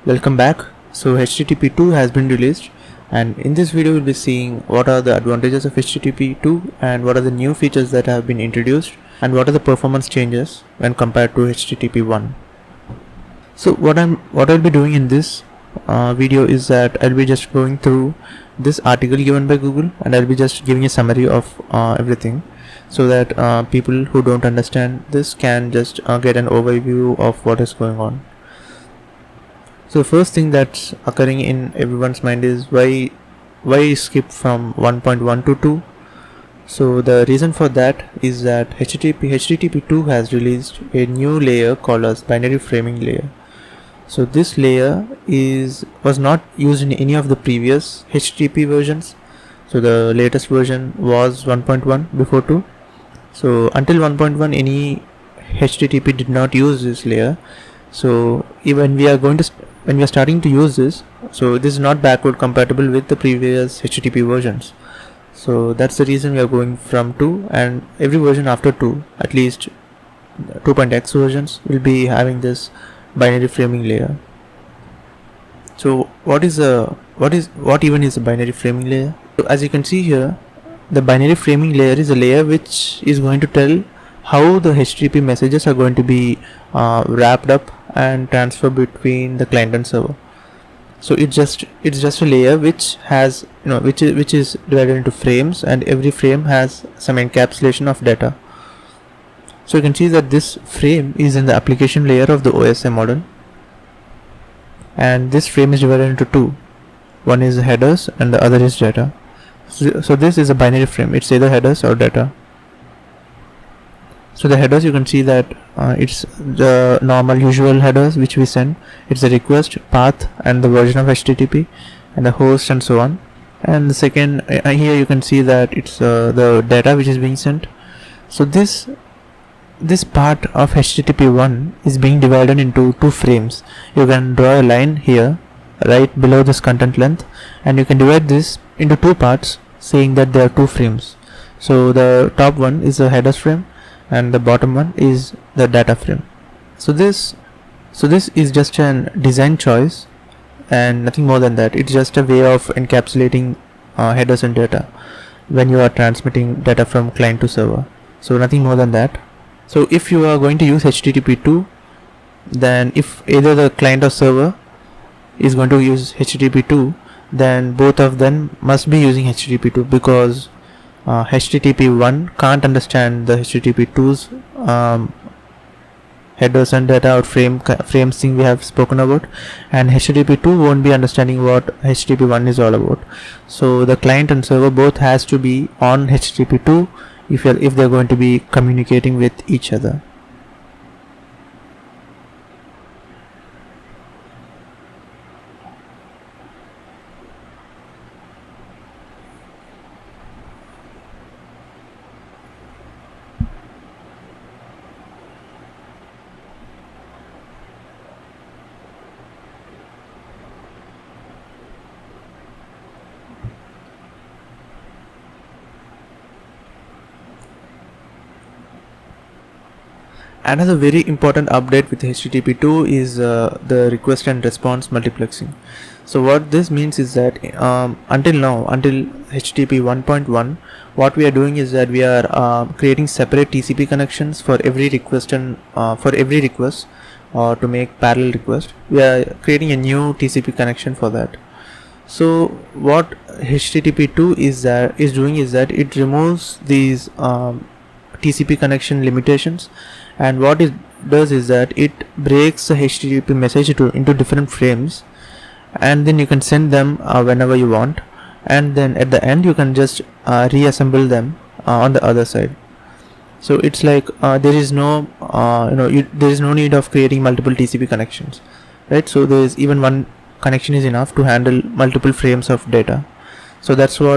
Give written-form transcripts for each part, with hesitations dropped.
Welcome back. So HTTP 2 has been released, and in this video we'll be seeing what are the advantages of HTTP 2 and what are the new features that have been introduced and what are the performance changes when compared to HTTP 1. So what I'll be doing in this video is that I'll be just going through this article given by Google, and I'll be just giving a summary of everything so that people who don't understand this can just get an overview of what is going on. So the first thing that's occurring in everyone's mind is why skip from 1.1 to 2. So the reason for that is that HTTP 2 has released a new layer called as binary framing layer. So this layer was not used in any of the previous HTTP versions. So the latest version was 1.1 before 2. So until 1.1 any HTTP did not use this layer. So even when we are starting to use this, so this is not backward compatible with the previous HTTP versions. So that's the reason we are going from 2, and every version after 2, at least 2.x versions, will be having this binary framing layer. So what even is a binary framing layer? So as you can see here, the binary framing layer is a layer which is going to tell how the HTTP messages are going to be wrapped up and transferred between the client and server. So it's just a layer which has which is divided into frames, and every frame has some encapsulation of data. So you can see that this frame is in the application layer of the OSI model, and this frame is divided into two. One is headers and the other is data. So this is a binary frame. It's either headers or data. So the headers, you can see that it's the normal usual headers which we send. It's the request, path, and the version of HTTP, and the host, and so on. And the second, here you can see that it's the data which is being sent. So this part of HTTP 1 is being divided into two frames. You can draw a line here right below this content length, and you can divide this into two parts, saying that there are two frames. So the top one is the headers frame, and the bottom one is the data frame. So this is just an design choice and nothing more than that. It's just a way of encapsulating headers and data when you are transmitting data from client to server. So nothing more than that. So if you are going to use HTTP 2, then if either the client or server is going to use HTTP 2, then both of them must be using HTTP 2, because HTTP 1 can't understand the HTTP 2's headers and data or frames thing we have spoken about, and HTTP 2 won't be understanding what HTTP 1 is all about. So the client and server both has to be on HTTP 2 if they're going to be communicating with each other. Another very important update with HTTP 2 is the request and response multiplexing. So what this means is that until HTTP 1.1, what we are doing is that we are creating separate TCP connections for every request, and or to make parallel request, we are creating a new TCP connection for that. So what HTTP 2 is doing is that it removes these TCP connection limitations, and what it does is that it breaks the HTTP message into different frames, and then you can send them whenever you want, and then at the end you can just reassemble them on the other side. So it's like there is no need of creating multiple TCP connections, right? So there is even one connection is enough to handle multiple frames of data. So that's a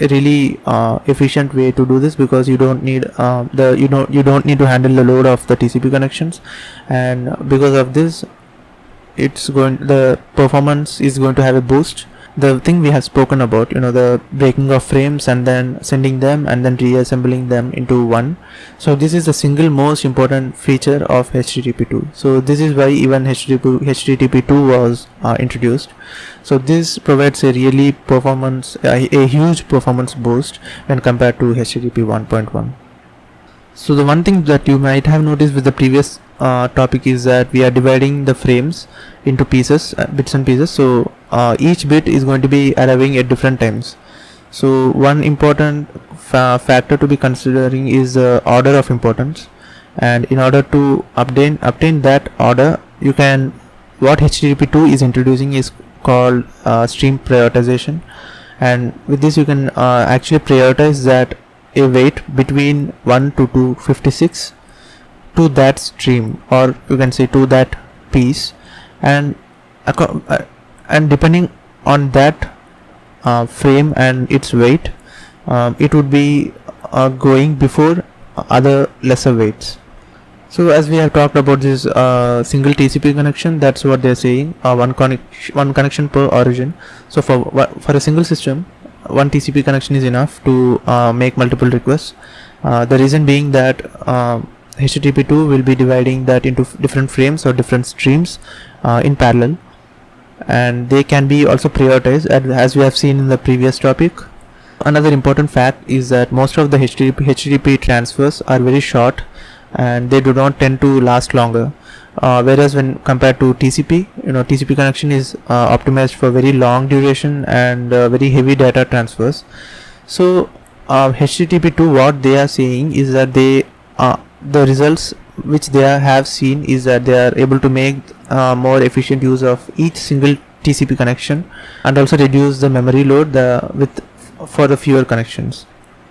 really efficient way to do this, because you don't need to handle the load of the TCP connections, and because of this the performance is going to have a boost the thing we have spoken about, the breaking of frames and then sending them and then reassembling them into one. So this is the single most important feature of HTTP2. So this is why even HTTP2 was introduced. So this provides a really a huge performance boost when compared to HTTP 1.1. So the one thing that you might have noticed with the previous topic is that we are dividing the frames into pieces, bits and pieces. So each bit is going to be arriving at different times. So one important factor to be considering is the order of importance, and in order to obtain that order, what HTTP2 is introducing is called stream prioritization, and with this you can actually prioritize that a weight between 1 to 256 to that stream, or you can say to that piece, and depending on that frame and its weight, it would be going before other lesser weights. So as we have talked about this single TCP connection, that's what they're saying, one connection per origin. So for a single system, one TCP connection is enough to make multiple requests. The reason being that HTTP2 will be dividing that into different frames or different streams in parallel, and they can be also prioritized as we have seen in the previous topic. Another important fact is that most of the HTTP transfers are very short and they do not tend to last longer, whereas when compared to TCP, TCP connection is optimized for very long duration and very heavy data transfers. So HTTP2, what they are saying is that the results which they have seen is that they are able to make more efficient use of each single TCP connection and also reduce the memory load for the fewer connections.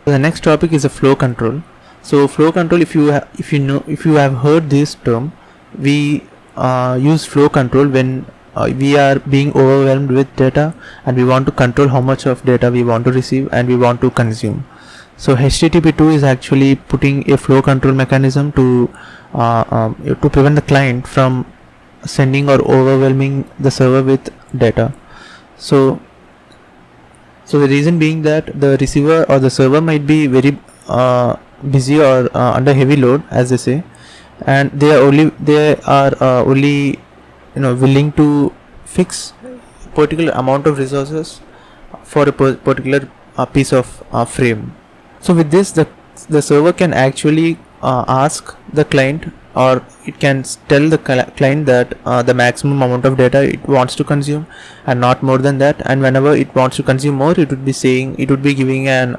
So the next topic is the flow control. So flow control, if you have heard this term, we use flow control when we are being overwhelmed with data and we want to control how much of data we want to receive and we want to consume. So HTTP2 is actually putting a flow control mechanism to prevent the client from sending or overwhelming the server with data. So the reason being that the receiver or the server might be very busy or under heavy load, as they say, and they are only willing to fix particular amount of resources for a particular piece of frame. So with this, the server can actually ask the client, or it can tell the client that the maximum amount of data it wants to consume and not more than that, and whenever it wants to consume more, it would be giving an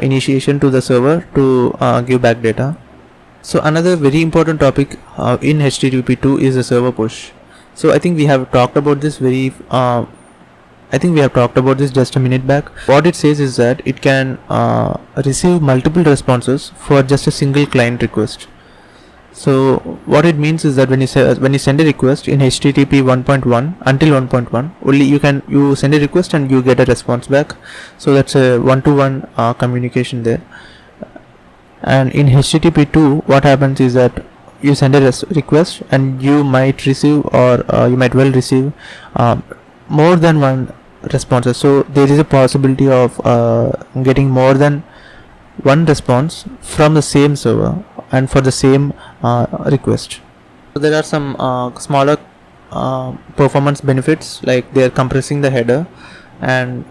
initiation to the server to give back data. So another very important topic in HTTP2 is the server push. So I think we have talked about this just a minute back. What it says is that it can receive multiple responses for just a single client request. So what it means is that when you send a request in HTTP 1.1 until 1.1, only you send a request and you get a response back. So that's a one-to-one communication there. And in HTTP 2, what happens is that you send a request and you might receive, or you might well receive more than one responses. So there is a possibility of getting more than one response from the same server and for the same request. So there are some smaller performance benefits, like they are compressing the header, and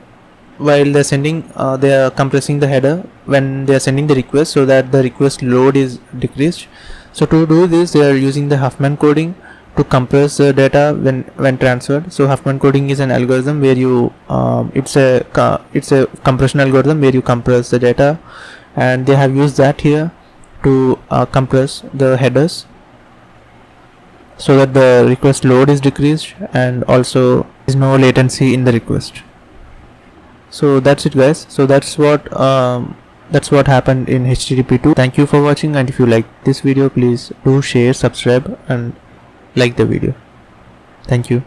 while they are compressing the header when they are sending the request, so that the request load is decreased. So to do this, they are using the Huffman coding to compress the data when transferred. So Huffman coding is an algorithm where it's a compression algorithm where you compress the data, and they have used that here to compress the headers so that the request load is decreased and also there is no latency in the request. So that's it, guys. So that's what happened in HTTP 2. Thank you for watching, and if you like this video, please do share, subscribe and like the video. Thank you.